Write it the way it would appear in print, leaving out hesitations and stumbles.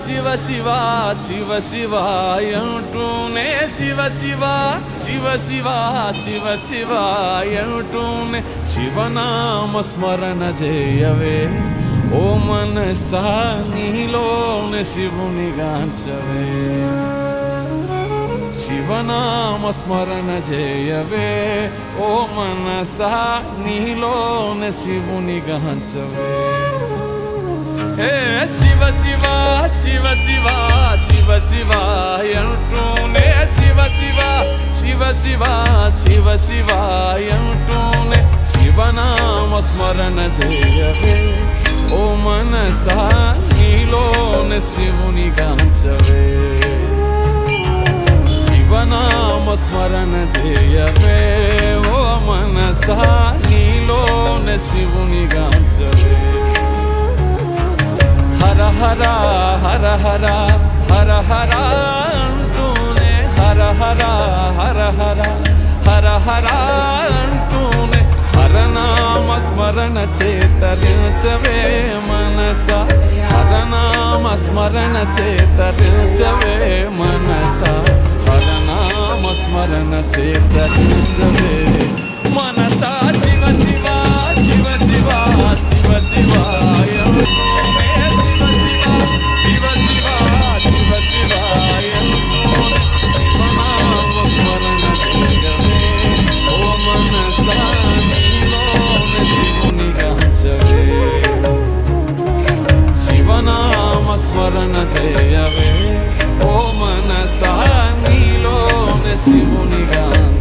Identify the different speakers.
Speaker 1: శివ శివ శివ శివ అంటూనే శివ శివ శివ శివ శివ శివ అంటూనే శివనామ స్మరణ చేయవే ఓ మనసా నీలోనే శివుని గాంచవే శివనామ స్మరణ చేయవే ఓ మనసా నీలోనే శివుని గాంచవే హే శివ శివ శివ శివ శివ శివ అంటూనే శివ శివ శివ శివ శివ శివ అంటూనే శివనామ స్మరణ చేయవే ఓ మనసా నీలోనే శివుని గాంచవే శివనామ స్మరణ చేయవే ఓ మనసా నీలోనే శివుని గాంచవే హర హర హర హర హర హర అంటూనే హర హర హర హర హర హర అంటూనే హరనామ స్మరణ చేతరించవే మనస హరనామ స్మరణ చేతరించవే మనస హరనామ స్మరణ చేతరించవే మనస శివ శివ శివ శివ శివ శివ శివ శివ శివ శివ శివనామ స్మరణ చేయవే ఓ మనసా నీలోనే శివుని గాంచవే శివనామ స్మరణ చేయవే ఓ మనసా నీలోనే శివుని గాంచవే